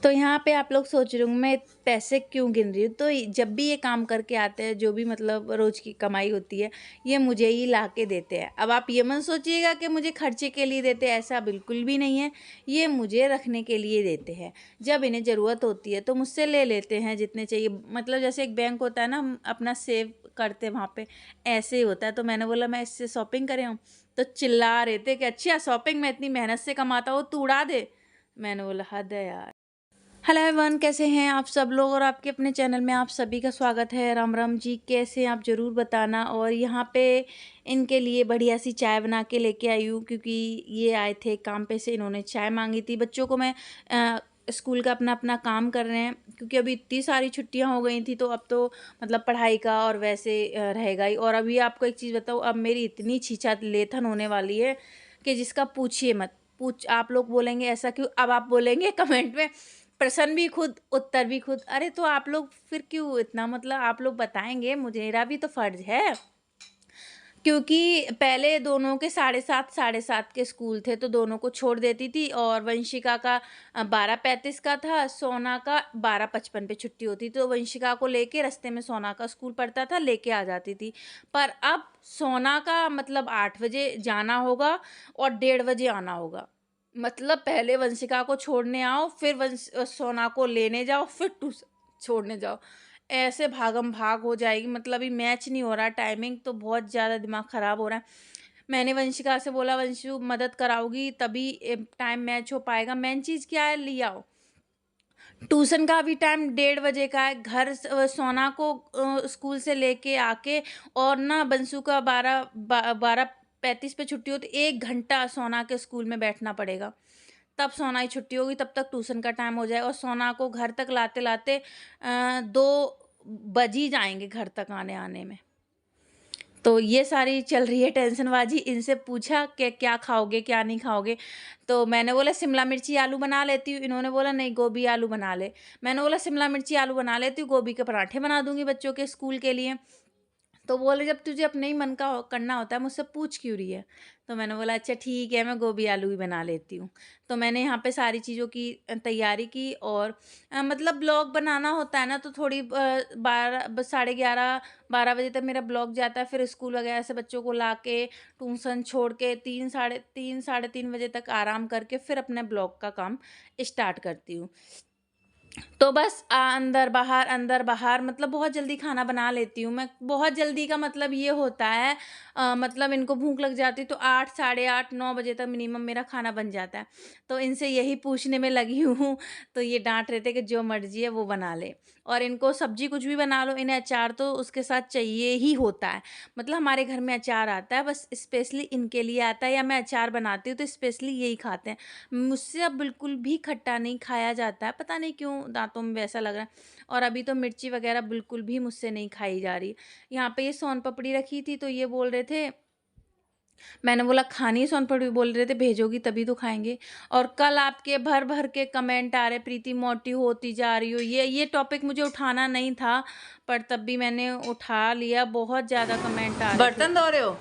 तो यहाँ पे आप लोग सोच रहे होंगे मैं पैसे क्यों गिन रही हूँ। तो जब भी ये काम करके आते हैं, जो भी मतलब रोज़ की कमाई होती है, ये मुझे ही ला के देते हैं। अब आप ये मत सोचिएगा कि मुझे खर्चे के लिए देते हैं, ऐसा बिल्कुल भी नहीं है। ये मुझे रखने के लिए देते हैं। जब इन्हें ज़रूरत होती है तो मुझसे ले लेते हैं जितने चाहिए। मतलब जैसे एक बैंक होता है ना, हम अपना सेव करते हैं वहाँ पे, ऐसे ही होता है। तो मैंने बोला मैं इससे शॉपिंग करे हूँ, तो चिल्ला रहे थे कि अच्छा शॉपिंग मैं इतनी मेहनत से कमाता हूँ, तू उड़ा दे। मैंने बोला हद है यार। हेलो एवरीवन, कैसे हैं आप सब लोग। और आपके अपने चैनल में आप सभी का स्वागत है। राम राम जी, कैसे हैं आप ज़रूर बताना। और यहाँ पे इनके लिए बढ़िया सी चाय बना के लेके आई हूँ, क्योंकि ये आए थे काम पे से, इन्होंने चाय मांगी थी। बच्चों को मैं स्कूल का अपना अपना काम कर रहे हैं, क्योंकि अभी इतनी सारी छुट्टियां हो गई थी, तो अब तो मतलब पढ़ाई का और वैसे रहेगा ही। और अभी आपको एक चीज़ बताऊँ, अब मेरी इतनी छीछा लेथन होने वाली है कि जिसका पूछिए मत। आप लोग बोलेंगे ऐसा क्यों, अब आप बोलेंगे कमेंट में प्रश्न भी खुद उत्तर भी खुद। अरे तो आप लोग फिर क्यों इतना, मतलब आप लोग बताएंगे, मुझे मेरा भी तो फर्ज है। क्योंकि पहले दोनों के 7:30 के स्कूल थे, तो दोनों को छोड़ देती थी। और वंशिका का 12:35 का था, सोना का 12:55 पे छुट्टी होती। तो वंशिका को लेके रास्ते में सोना का स्कूल पड़ता था, लेके आ जाती थी। पर अब सोना का मतलब 8 बजे जाना होगा और 1:30 बजे आना होगा। मतलब पहले वंशिका को छोड़ने आओ, फिर सोना को लेने जाओ, फिर ट्यूशन छोड़ने जाओ। ऐसे भागम-भाग हो जाएगी, मतलब अभी मैच नहीं हो रहा, टाइमिंग तो बहुत ज़्यादा दिमाग ख़राब हो रहा है। मैंने वंशिका से बोला, वंशु मदद कराओगी तभी टाइम मैच हो पाएगा। मेन चीज़ क्या है, ले आओ। ट्यूशन का भी टाइम 1:30 बजे का है। घर सोना को स्कूल से लेके आके, और ना बंसु का 12:35 पे छुट्टी होती, 1 घंटा सोना के स्कूल में बैठना पड़ेगा। तब सोना की छुट्टी होगी, तब तक ट्यूशन का टाइम हो जाएगा। और सोना को घर तक लाते-लाते 2 बज ही जाएँगे घर तक आने-आने में। तो ये सारी चल रही है टेंशनबाजी। इनसे पूछा कि क्या खाओगे, क्या नहीं खाओगे? तो मैंने बोला शिमला मिर्ची आलू बना लेती हूँ। इन्होंने बोला नहीं, गोभी आलू बना ले। मैंने बोला शिमला मिर्ची आलू बना लेती हूँ, गोभी के पराठे बना दूँगी बच्चों के स्कूल के लिए। तो बोले जब तुझे अपने ही मन का करना होता है, मुझसे पूछ क्यों रही है? तो मैंने बोला अच्छा ठीक है, मैं गोभी आलू ही बना लेती हूँ। तो मैंने यहाँ पे सारी चीज़ों की तैयारी की। और मतलब ब्लॉग बनाना होता है ना, तो थोड़ी 11:30 12 बजे तक मेरा ब्लॉग जाता है। फिर स्कूल वगैरह से बच्चों को ला के ट्यूशन छोड़ के 3 साढ़े 3 बजे तक आराम करके फिर अपने ब्लॉग का काम स्टार्ट करती हूँ। तो बस अंदर बाहर मतलब बहुत जल्दी खाना बना लेती हूँ मैं। बहुत जल्दी का मतलब ये होता है, मतलब इनको भूख लग जाती है तो 8 साढ़े 8 9 बजे तक मिनिमम मेरा खाना बन जाता है। तो इनसे यही पूछने में लगी हूँ। तो ये डांट रहे थे कि जो मर्जी है वो बना ले। और इनको सब्जी कुछ भी बना लो, इन्हें अचार तो उसके साथ चाहिए ही होता है। मतलब हमारे घर में अचार आता है, बस स्पेशली इनके लिए आता है, या मैं अचार बनाती हूँ तो स्पेशली यही खाते हैं। मुझसे अब बिल्कुल भी खट्टा नहीं खाया जाता है, पता नहीं क्यों दाँतों में वैसा लग रहा है। और अभी तो मिर्ची वग़ैरह बिल्कुल भी मुझसे नहीं खाई जा रही। यहाँ पे ये सोन पापड़ी रखी थी, तो ये बोल रहे थे, मैंने बोला खानी है सोन पापड़ी? बोल रहे थे भेजोगी तभी तो खाएँगे। और कल आपके भर-भर के कमेंट आ रहे, प्रीति मोटी होती जा रही हो। ये टॉपिक मुझे उठाना नहीं था, पर तब भी मैंने उठा लिया, बहुत ज़्यादा कमेंट आ रहे थे। बर्तन धो रहे हो?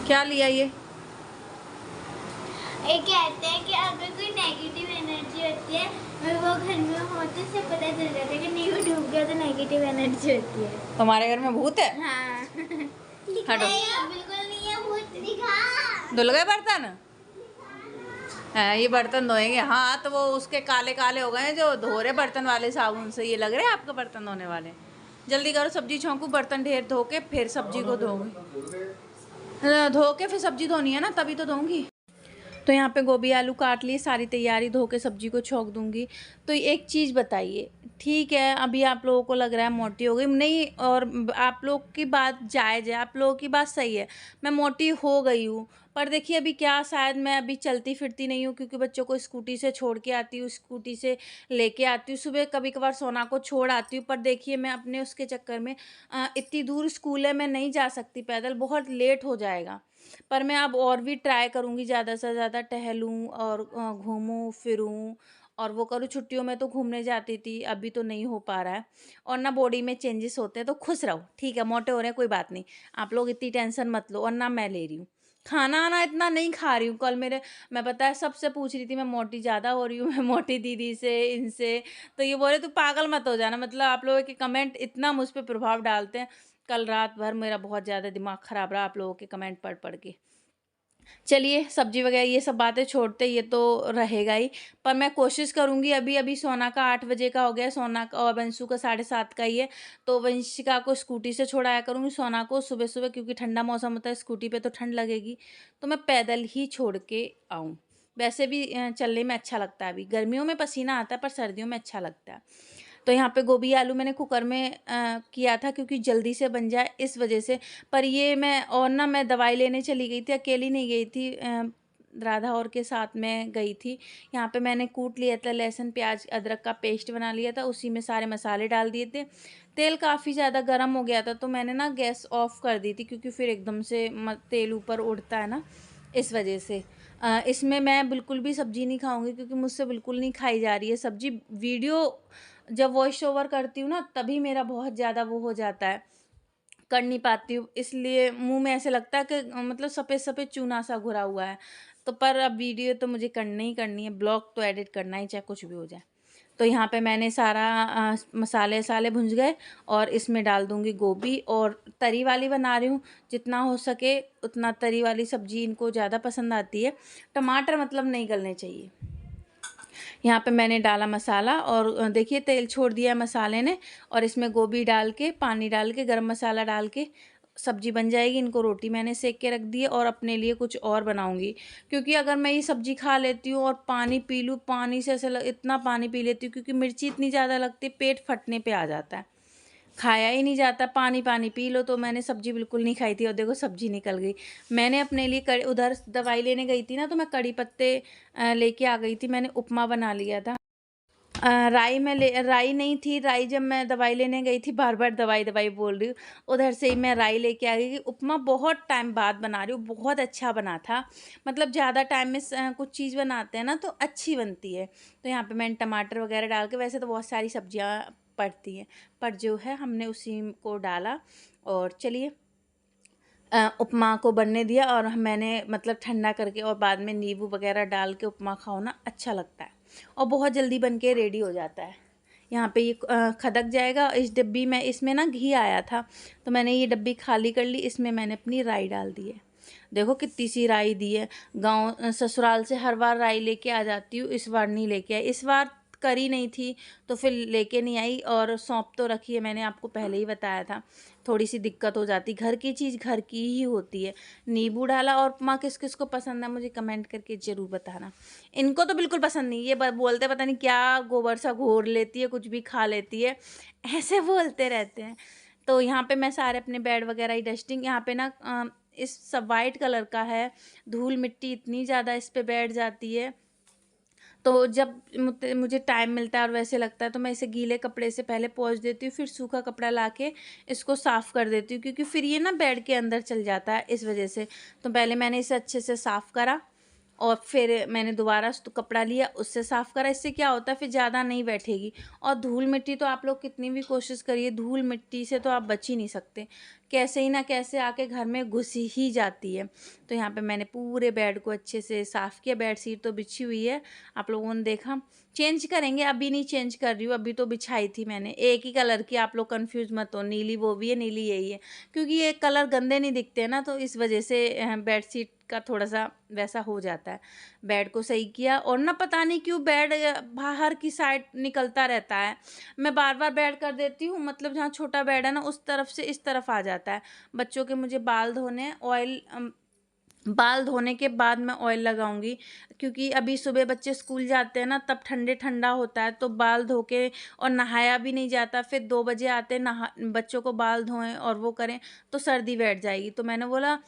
क्या लिया ये? ये कहते हैं कि अगर कोई नेगेटिव एनर्जी होती है और वो घर में हो तो उससे पता चल जाता है कि नहीं, वो डूब गया तो नेगेटिव एनर्जी होती है। तुम्हारे घर में भूत है? हाँ। हटो। नहीं, बिल्कुल नहीं है, भूत दिखा। धुल गए बर्तन? है ये बर्तन धोएंगे? हाँ, तो वो उसके काले काले हो गए हैं जो धो रहे बर्तन वाले साबुन से। ये लग रहे हैं आपका बर्तन धोने वाले? जल्दी करो, सब्जी छोंकू, बर्तन ढेर धो के फिर सब्जी को धोऊंगी। धो के फिर सब्जी धोनी है ना, तभी तो धोऊंगी। तो यहाँ पे गोभी आलू काट लिए, सारी तैयारी, धो के सब्जी को छौंक दूंगी। तो एक चीज़ बताइए, ठीक है अभी आप लोगों को लग रहा है मोटी हो गई नहीं, और आप लोग की बात जायज़ है, आप लोगों की बात सही है, मैं मोटी हो गई हूँ। पर देखिए अभी क्या, शायद मैं अभी चलती फिरती नहीं हूँ, क्योंकि बच्चों को स्कूटी से छोड़ के आती हूँ, स्कूटी से लेके आती हूँ, सुबह कभी कभार सोना को छोड़ आती हूँ। पर देखिए मैं अपने उसके चक्कर में इतनी दूर स्कूल है, मैं नहीं जा सकती पैदल, बहुत लेट हो जाएगा। पर मैं अब और भी ट्राई करूँगी, ज़्यादा से ज़्यादा टहलूँ और घूमूँ फिरूँ और वो करूँ। छुट्टियों में तो घूमने जाती थी, अभी तो नहीं हो पा रहा है। और ना बॉडी में चेंजेस होते हैं, तो खुश रहो, ठीक है मोटे हो रहे हैं कोई बात नहीं, आप लोग इतनी टेंशन मत लो, और ना मैं ले रही हूँ, खाना आना इतना नहीं खा रही हूँ। कल मेरे मैं पता है सबसे पूछ रही थी मैं मोटी ज़्यादा हो रही हूँ, मैं मोटी दीदी से, इनसे, तो ये बोले तू पागल मत हो जाना, मतलब आप लोगों के कमेंट इतना मुझ पे प्रभाव डालते हैं। कल रात भर मेरा बहुत ज़्यादा दिमाग खराब रहा आप लोगों के कमेंट पढ़ के। चलिए सब्जी वगैरह ये सब बातें छोड़ते, ये तो रहेगा ही। पर मैं कोशिश करूँगी, अभी अभी सोना का 8 बजे का हो गया, सोना का और वंशु का 7:30 का ही है, तो वंशिका को स्कूटी से छोड़ाया करूँगी, सोना को सुबह-सुबह, क्योंकि ठंडा मौसम होता है, स्कूटी पे तो ठंड लगेगी, तो मैं पैदल ही छोड़ के आऊँ। वैसे भी चलने में अच्छा लगता है, अभी गर्मियों में पसीना आता है पर सर्दियों में अच्छा लगता है। तो यहाँ पे गोभी आलू मैंने कुकर में किया था क्योंकि जल्दी से बन जाए इस वजह से। पर ये मैं दवाई लेने चली गई थी, अकेली नहीं गई थी, राधा और के साथ में गई थी। यहाँ पे मैंने कूट लिया था लहसुन, प्याज, अदरक का पेस्ट बना लिया था, उसी में सारे मसाले डाल दिए थे। तेल काफ़ी ज़्यादा गर्म हो गया था तो मैंने ना गैस ऑफ कर दी थी, क्योंकि फिर एकदम से तेल ऊपर उड़ता है ना, इस वजह से। इसमें मैं बिल्कुल भी सब्ज़ी नहीं खाऊँगी, क्योंकि मुझसे बिल्कुल नहीं खाई जा रही है सब्ज़ी। वीडियो जब वॉइस ओवर करती हूँ ना, तभी मेरा बहुत ज़्यादा वो हो जाता है, कर नहीं पाती हूँ, इसलिए मुँह में ऐसे लगता है कि मतलब सफ़ेद-सफ़ेद चूना-सा घुरा हुआ है। तो पर अब वीडियो तो मुझे करनी ही करनी है, ब्लॉग तो एडिट करना ही, चाहे कुछ भी हो जाए। तो यहाँ पे मैंने सारा मसाले-वसाले भुन गए और इसमें डाल दूँगी गोभी, और तरी वाली बना रही हूँ, जितना हो सके उतना तरी वाली सब्ज़ी इनको ज़्यादा पसंद आती है। टमाटर मतलब नहीं गलने चाहिए। यहाँ पे मैंने डाला मसाला, और देखिए तेल छोड़ दिया है मसाले ने, और इसमें गोभी डाल के, पानी डाल के, गरम मसाला डाल के सब्जी बन जाएगी। इनको रोटी मैंने सेक के रख दी है, और अपने लिए कुछ और बनाऊँगी, क्योंकि अगर मैं ये सब्जी खा लेती हूँ और पानी पी लूँ, पानी से ऐसा इतना पानी पी लेती हूँ, क्योंकि मिर्ची इतनी ज़्यादा लगती है, पेट फटने पे आ जाता है। खाया ही नहीं जाता, पानी-पानी पी लो, तो मैंने सब्ज़ी बिल्कुल नहीं खाई थी, और देखो सब्ज़ी निकल गई। मैंने अपने लिए उधर दवाई लेने गई थी ना, तो मैं कड़ी पत्ते लेके आ गई थी, मैंने उपमा बना लिया था। राई नहीं थी, राई जब मैं दवाई लेने गई थी, बार-बार दवाई-दवाई बोल रही हूँ, उधर से ही मैं राई लेके आ गई कि उपमा बहुत टाइम बाद बना रही हूँ, बहुत अच्छा बना था। मतलब ज़्यादा टाइम में कुछ चीज़ बनाते हैं ना तो अच्छी बनती है। तो यहाँ पे मैंने टमाटर वगैरह डाल के, वैसे तो बहुत सारी सब्जियाँ पड़ती हैं, पर जो है हमने उसी को डाला, और चलिए उपमा को बनने दिया, और मैंने मतलब ठंडा करके, और बाद में नींबू वगैरह डाल के उपमा खाओ ना, अच्छा लगता है, और बहुत जल्दी बन के रेडी हो जाता है। यहाँ पे ये खदक जाएगा। इस डिब्बी में, इसमें ना घी आया था, तो मैंने ये डिब्बी खाली कर ली, इसमें मैंने अपनी राई डाल दी है। देखो कितनी सी राई दी है। ससुराल से हर बार राई लेके आ जाती हूँ, इस बार नहीं लेके आई। इस बार करी नहीं थी तो फिर लेके नहीं आई, और सौंफ तो रखी है, मैंने आपको पहले ही बताया था। थोड़ी सी दिक्कत हो जाती, घर की चीज़ घर की ही होती है। नींबू डाला, और उपमा किस किस को पसंद है मुझे कमेंट करके ज़रूर बताना। इनको तो बिल्कुल पसंद नहीं, ये बोलते पता नहीं क्या गोबर सा घोर लेती है, कुछ भी खा लेती है, ऐसे बोलते रहते हैं। तो यहाँ पे मैं सारे अपने बेड वगैरह ही डस्टिंग, यहाँ पे ना इस सब वाइट कलर का है, धूल मिट्टी इतनी ज़्यादा इस पे बैठ जाती है। तो जब मुझे टाइम मिलता है और वैसे लगता है, तो मैं इसे गीले कपड़े से पहले पोंछ देती हूँ, फिर सूखा कपड़ा लाके इसको साफ़ कर देती हूँ, क्योंकि फिर ये ना बेड के अंदर चल जाता है, इस वजह से। तो पहले मैंने इसे अच्छे से साफ़ करा, और फिर मैंने दोबारा कपड़ा लिया, उससे साफ़ करा। इससे क्या होता है, फिर ज़्यादा नहीं बैठेगी। और धूल मिट्टी तो आप लोग कितनी भी कोशिश करिए, धूल मिट्टी से तो आप बच ही नहीं सकते, कैसे ही ना कैसे आके घर में घुस ही जाती है। तो यहाँ पे मैंने पूरे बेड को अच्छे से साफ़ किया। बेडशीट तो बिछी हुई है, आप लोगों ने देखा। चेंज करेंगे, अभी नहीं चेंज कर रही हूँ, अभी तो बिछाई थी मैंने, एक ही कलर की। आप लोग कंफ्यूज मत हो, नीली वो भी है, नीली यही है, क्योंकि ये कलर गंदे नहीं दिखते हैं ना, तो इस वजह से बेडशीट का थोड़ा सा वैसा हो जाता है। बेड को सही किया, और ना पता नहीं क्यों बेड बाहर की साइड निकलता रहता है। मैं बार बार बेड कर देती हूँ, मतलब जहाँ छोटा बेड है ना, उस तरफ से इस तरफ आ जाता है। बच्चों के मुझे बाल धोने हैं, बाल धोने के बाद मैं ऑयल लगाऊंगी, क्योंकि अभी सुबह बच्चे स्कूल जाते हैं ना, तब ठंडा होता है, तो बाल धो के, और नहाया भी नहीं जाता, फिर 2 बजे आते हैं, नहा बच्चों को बाल धोएं और वो करें, तो सर्दी बैठ जाएगी। तो मैंने बोला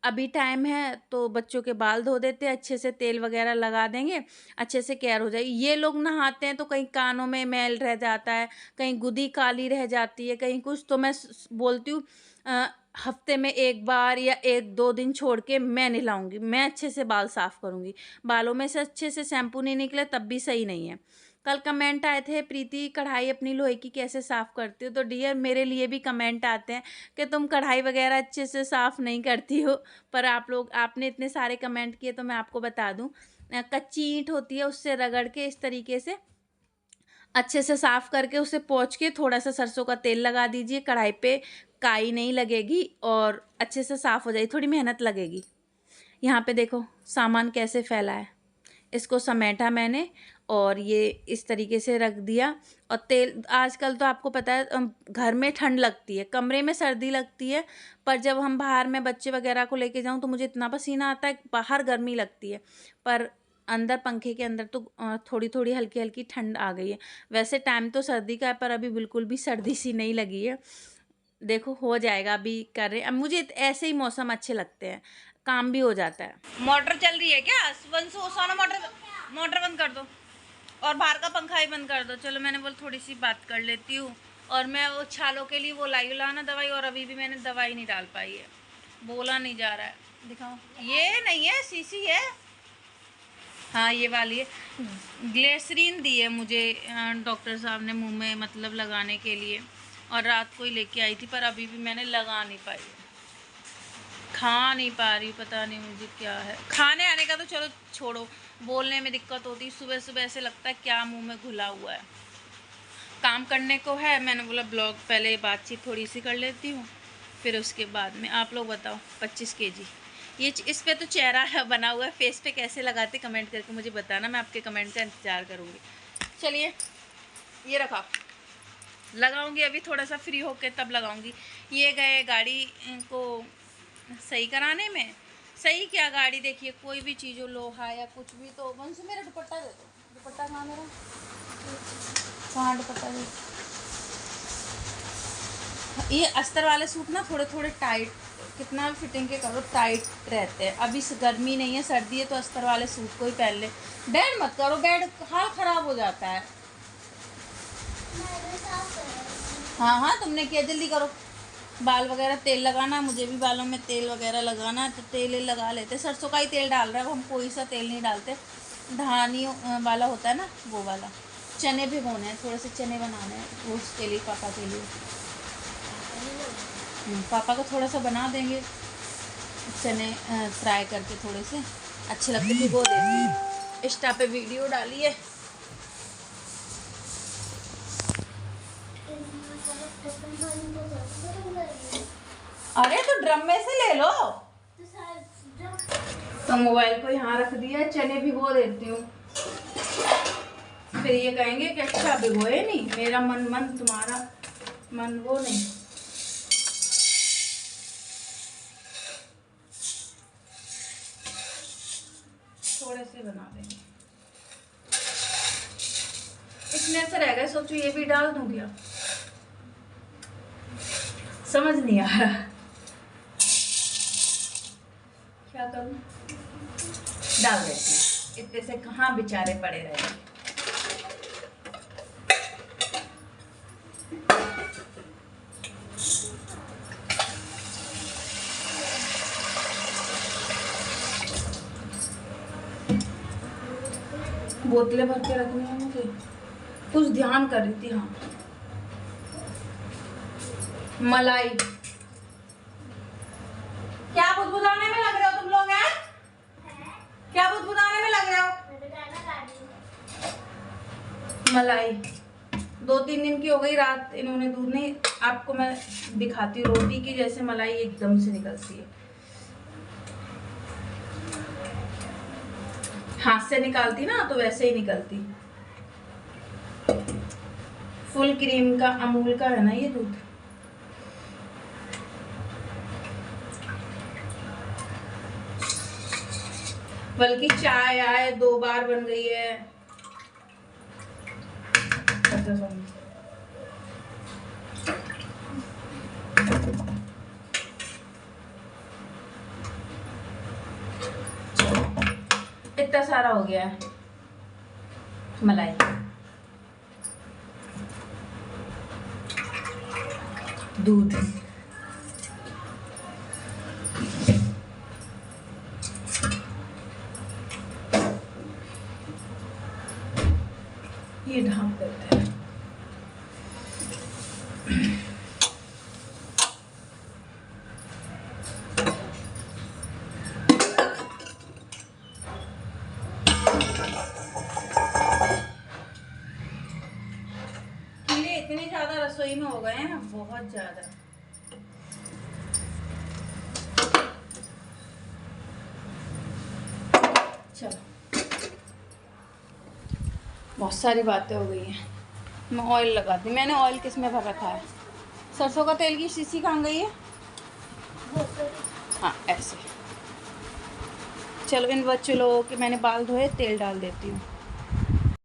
अभी टाइम है, तो बच्चों के बाल धो देते हैं, अच्छे से तेल वगैरह लगा देंगे, अच्छे से केयर हो जाएगी। ये लोग नहाते हैं तो कहीं कानों में मैल रह जाता है, कहीं गुदी काली रह जाती है, कहीं कुछ, तो मैं बोलती हूँ हफ्ते में एक बार या 1-2 दिन छोड़ के मैं नहलाऊँगी, मैं अच्छे से बाल साफ़ करूँगी। बालों में से अच्छे से शैम्पू नहीं निकले तब भी सही नहीं है। कल कमेंट आए थे, प्रीति कढ़ाई अपनी लोहे की कैसे साफ़ करती हो? तो डियर मेरे लिए भी कमेंट आते हैं कि तुम कढ़ाई वग़ैरह अच्छे से साफ़ नहीं करती हो। पर आपने इतने सारे कमेंट किए तो मैं आपको बता दूँ, कच्ची ईंट होती है उससे रगड़ के इस तरीके से अच्छे से साफ़ करके उसे पोंछ के थोड़ा-सा सरसों का तेल लगा दीजिए कढ़ाई पे, काई नहीं लगेगी और अच्छे से साफ़ हो जाएगी, थोड़ी मेहनत लगेगी। यहाँ पे देखो सामान कैसे फैला है, इसको समेटा मैंने और ये इस तरीके से रख दिया। और तेल आजकल तो आपको पता है घर में ठंड लगती है, कमरे में सर्दी लगती है, पर जब हम बाहर मैं बच्चे वगैरह को लेके जाऊँ तो मुझे इतना पसीना आता है, बाहर गर्मी लगती है, पर अंदर पंखे के अंदर तो थोड़ी-थोड़ी हल्की-हल्की ठंड आ गई है। वैसे टाइम तो सर्दी का है पर अभी बिल्कुल भी सर्दी सी नहीं लगी है। देखो हो जाएगा, अभी कर रहे हैं। अब मुझे ऐसे ही मौसम अच्छे लगते हैं, काम भी हो जाता है। मोटर चल रही है क्या? वंशु सोना मोटर बंद कर दो और बाहर का पंखा ही बंद कर दो। चलो मैंने बोला थोड़ी सी बात कर लेती हूँ। और मैं वो छालों के लिए वो लाई लाना दवाई, और अभी भी मैंने दवाई नहीं डाल पाई है, बोला नहीं जा रहा है। दिखाओ, ये नहीं है, शीशी है। हाँ ये वाली है, ग्लिसरीन दी है मुझे डॉक्टर साहब ने मुंह में मतलब लगाने के लिए, और रात को ही लेके आई थी, पर अभी भी मैंने लगा नहीं पाई, खा नहीं पा रही, पता नहीं मुझे क्या है। खाने आने का तो चलो छोड़ो, बोलने में दिक्कत होती, सुबह सुबह ऐसे लगता है क्या मुंह में घुला हुआ है। काम करने को है, मैंने बोला ब्लॉग पहले बातचीत थोड़ी सी कर लेती हूँ, फिर उसके बाद में। आप लोग बताओ 25 kg ये इस पे तो चेहरा है बना हुआ है, फेस पे कैसे लगाते कमेंट करके मुझे बताना, मैं आपके कमेंट का इंतज़ार करूँगी। चलिए ये रखा, लगाऊंगी अभी थोड़ा सा फ्री होके तब लगाऊंगी। ये गए गाड़ी को सही कराने में। सही क्या, गाड़ी देखिए कोई भी चीज़ हो, लोहा या कुछ भी, तो वंशु मेरा दुपट्टा दे दो। दुपट्टा कहाँ मेरा? कहाँ दुपट्टा दे? ये अस्तर वाले सूट ना थोड़े थोड़े टाइट, कितना भी फिटिंग के करो टाइट रहते हैं। अभी गर्मी नहीं है, सर्दी है, तो अस्तर वाले सूट को ही पहन ले। बेड मत करो, बेड हाल ख़राब हो जाता है। हाँ हाँ तुमने किया, जल्दी करो। बाल वगैरह तेल लगाना, मुझे भी बालों में तेल वगैरह लगाना है, तो तेल लगा लेते। सरसों का ही तेल डाल रहा है, हम कोई सा तेल नहीं डालते। धानी वाला होता है ना वो वाला। चने भिगोने हैं, थोड़े से चने बनाने हैं, वो उसके लिए, पापा के लिए। पापा को थोड़ा सा बना देंगे चने, फ्राई करके थोड़े से अच्छे लगते, भिगो देती। इंस्टा पे वीडियो डाली है। अरे तो ड्रम में से ले लो। तो मोबाइल को यहाँ रख दिया, चने भिगो देती हूँ, फिर ये कहेंगे कि अच्छा भिगोए नहीं, मेरा मन तुम्हारा मन वो नहीं। थोड़े से बना देंगे, इतने से रह गए, सोचो ये भी डाल दूं क्या, समझ नहीं आ रहा क्या करूं। डाल देते हैं, इतने से कहाँ बेचारे पड़े रहे। बोतलें भर के रखनी है मुझे, कुछ ध्यान कर रही थी। हाँ मलाई, क्या बुदबुदाने में लग रहे हो तुम लोग हैं? क्या बुदबुदाने में लग रहे हो? मलाई 2-3 दिन की हो गई, रात इन्होंने दूध नहीं। आपको मैं दिखाती हूँ रोटी की जैसे मलाई एकदम से निकलती है, हाथ से निकालती ना तो वैसे ही निकलती। फुल क्रीम का अमूल का है ना ये दूध। बल्कि चाय आए 2 बार बन गई है। इतना सारा हो गया है मलाई। दूध ये ढाँप देते हैं। कीड़े इतने ज़्यादा रसोई में हो गए हैं, बहुत ज़्यादा। चलो, बहुत सारी बातें हो गई हैं। मैं ऑयल लगाती हूँ। मैंने ऑयल किस में भर रखा है? सरसों का तेल की शीशी कहाँ गई है? हाँ, ऐसे। चलो, इन बच्चों लोगों के मैंने बाल धोए, तेल डाल देती हूँ।